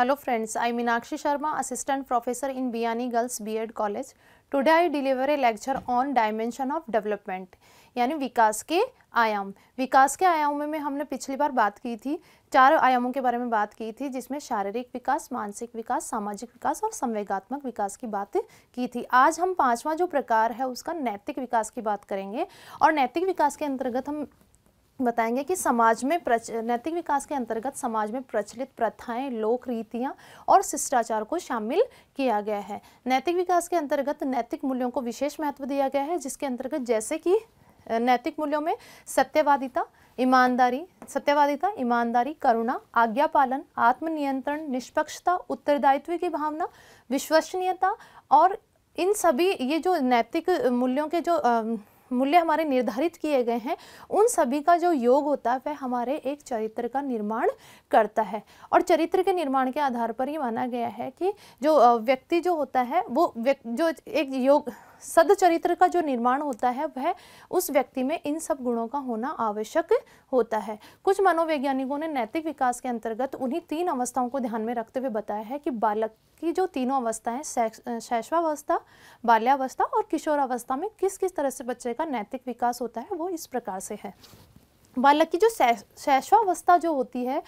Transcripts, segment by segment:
Hello friends, I am Meenakshi Sharma, Assistant Professor in Biyani Girls B.Ed College. Today I deliver a lecture on Dimension of Development, यानी विकास के आयाम। विकास के आयामों में हमने पिछली बार बात की थी, 4 आयामों के बारे में बात की थी, जिसमें शारीरिक विकास, मानसिक विकास, सामाजिक विकास और संवेगात्मक विकास की बात की थी। आज हम 5वां जो प्रकार है उसका नैतिक विकास की बात करेंगे। और नैतिक विकास के अंतर्गत हम बताएंगे कि समाज में नैतिक विकास के अंतर्गत समाज में प्रचलित प्रथाएं, लोक रीतियां और शिष्टाचार को शामिल किया गया है। नैतिक विकास के अंतर्गत नैतिक मूल्यों को विशेष महत्व दिया गया है, जिसके अंतर्गत जैसे कि नैतिक मूल्यों में सत्यवादिता, ईमानदारी, करुणा, आज्ञा पालन, आत्मनियंत्रण, निष्पक्षता, उत्तरदायित्व की भावना, विश्वसनीयता और इन सभी ये जो नैतिक मूल्यों के जो मूल्य हमारे निर्धारित किए गए हैं, उन सभी का जो योग होता है वह हमारे एक चरित्र का निर्माण करता है। और चरित्र के निर्माण के आधार पर ये माना गया है कि जो व्यक्ति जो होता है वो जो एक योग सदचरित्र का जो निर्माण होता है वह उस व्यक्ति में इन सब गुणों का होना आवश्यक होता है। कुछ मनोवैज्ञानिकों ने नैतिक विकास के अंतर्गत उन्हीं 3 अवस्थाओं को ध्यान में रखते हुए बताया है कि बालक की जो तीनों अवस्थाएं, शैशवावस्था, बाल्यावस्था और किशोरावस्था में किस किस तरह से बच्चे का नैतिक विकास होता है, वो इस प्रकार से है। बालक की जो शैशवावस्था जो होती है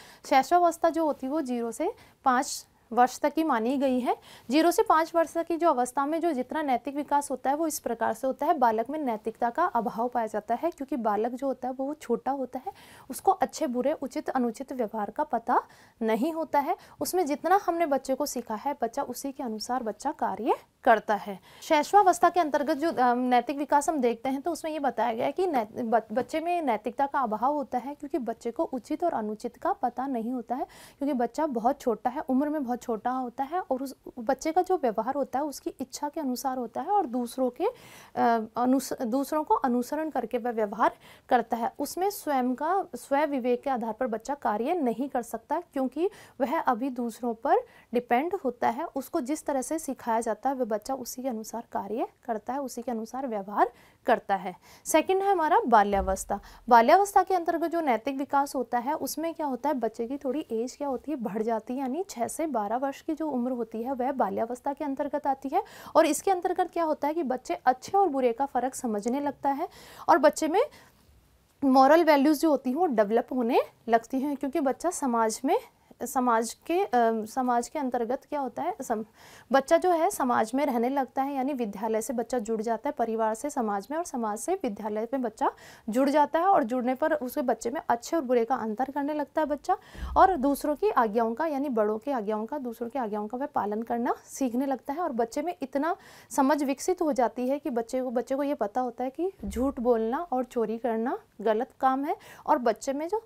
वो 0 से 5 वर्ष तक की मानी गई है। 0 से 5 वर्ष तक की जो अवस्था में जो जितना नैतिक विकास होता है वो इस प्रकार से होता है। बालक में नैतिकता का अभाव पाया जाता है, क्योंकि बालक जो होता है वो छोटा होता है, उसको अच्छे बुरे, उचित अनुचित व्यवहार का पता नहीं होता है। उसमें जितना हमने बच्चे को सिखा है, बच्चा उसी के अनुसार बच्चा कार्य करता है। शैशवावस्था के अंतर्गत जो नैतिक विकास हम देखते हैं तो उसमें ये बताया गया है कि बच्चे में नैतिकता का अभाव होता है, क्योंकि बच्चे को उचित और अनुचित का पता नहीं होता है, क्योंकि बच्चा बहुत छोटा है, उम्र में बहुत छोटा होता है और उस बच्चे का जो व्यवहार होता है उसकी इच्छा के अनुसार होता है और दूसरों को अनुसरण करके वह व्यवहार करता है। उसमें स्वयं का स्व विवेक के आधार पर बच्चा कार्य नहीं कर सकता, क्योंकि वह अभी दूसरों पर डिपेंड होता है। उसको जिस तरह से सिखाया जाता है वह बच्चा उसी के अनुसार कार्य करता है, उसी के अनुसार व्यवहार करता है। सेकंड है हमारा बाल्यावस्था। बाल्यावस्था के अंतर्गत जो नैतिक विकास होता है उसमें क्या होता है, बच्चे की थोड़ी एज क्या होती है, बढ़ जाती है, यानी 6 से 12 वर्ष की जो उम्र होती है वह बाल्यावस्था के अंतर्गत आती है। और इसके अंतर्गत क्या होता है कि बच्चे अच्छे और बुरे का फर्क समझने लगता है और बच्चे में मॉरल वैल्यूज जो होती हैं वो डेवलप होने लगती हैं, क्योंकि बच्चा समाज के अंतर्गत क्या होता है, बच्चा जो है समाज में रहने लगता है, यानी विद्यालय से बच्चा जुड़ जाता है, परिवार से समाज में और समाज से विद्यालय में बच्चा जुड़ जाता है। और जुड़ने पर उसके बच्चे में अच्छे और बुरे का अंतर करने लगता है बच्चा, और दूसरों की आज्ञाओं का, यानी बड़ों की आज्ञाओं का, दूसरों की आज्ञाओं का वह पालन करना सीखने लगता है। और बच्चे में इतना समझ विकसित हो जाती है कि बच्चे को ये पता होता है कि झूठ बोलना और चोरी करना गलत काम है, और बच्चे में जो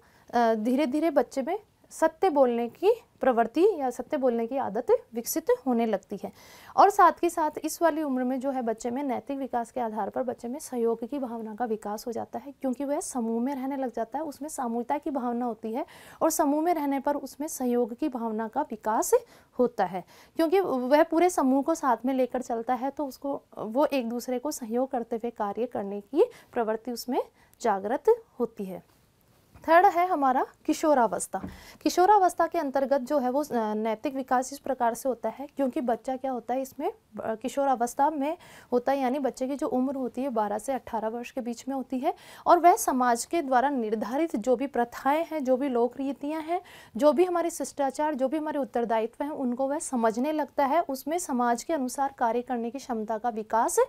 धीरे धीरे बच्चे में सत्य बोलने की प्रवृत्ति या सत्य बोलने की आदत विकसित होने लगती है। और साथ ही साथ इस वाली उम्र में जो है बच्चे में नैतिक विकास के आधार पर बच्चे में सहयोग की भावना का विकास हो जाता है, क्योंकि वह समूह में रहने लग जाता है, उसमें सामूहिकता की भावना होती है और समूह में रहने पर उसमें सहयोग की भावना का विकास होता है, क्योंकि वह पूरे समूह को साथ में लेकर चलता है, तो वो एक दूसरे को सहयोग करते हुए कार्य करने की प्रवृत्ति उसमें जागृत होती है। थर्ड है हमारा किशोरावस्था। किशोरावस्था के अंतर्गत जो है वो नैतिक विकास इस प्रकार से होता है, क्योंकि बच्चा क्या होता है इसमें किशोरावस्था में होता है, यानी बच्चे की जो उम्र होती है 12 से 18 वर्ष के बीच में होती है, और वह समाज के द्वारा निर्धारित जो भी प्रथाएं हैं, जो भी लोक रीतियाँ हैं, जो भी हमारे शिष्टाचार, जो भी हमारे उत्तरदायित्व हैं, उनको वह समझने लगता है। उसमें समाज के अनुसार कार्य करने की क्षमता का विकास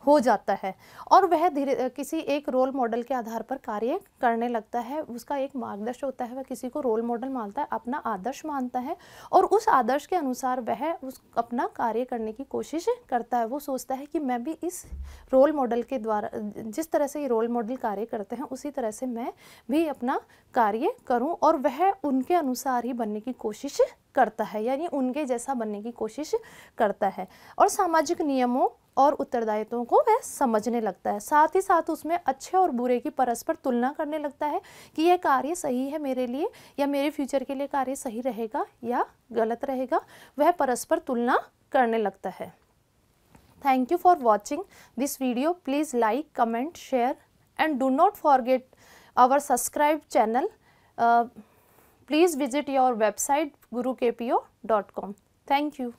हो जाता है और वह किसी एक रोल मॉडल के आधार पर कार्य करने लगता है। उसका एक मार्गदर्शक होता है, वह किसी को रोल मॉडल मानता है, अपना आदर्श मानता है, और उस आदर्श के अनुसार वह अपना कार्य करने की कोशिश करता है। वो सोचता है कि मैं भी इस रोल मॉडल के द्वारा, जिस तरह से ये रोल मॉडल कार्य करते हैं उसी तरह से मैं भी अपना कार्य करूं, और वह उनके अनुसार ही बनने की कोशिश करता है, यानी उनके जैसा बनने की कोशिश करता है। और सामाजिक नियमों और उत्तरदायित्वों को वह समझने लगता है। साथ ही साथ उसमें अच्छे और बुरे की परस्पर तुलना करने लगता है कि यह कार्य सही है मेरे लिए, या मेरे फ्यूचर के लिए कार्य सही रहेगा या गलत रहेगा, वह परस्पर तुलना करने लगता है। Thank you for watching this video. Please like, comment, share and do not forget our subscribe channel. Please visit your website gurukpo.com. Thank you.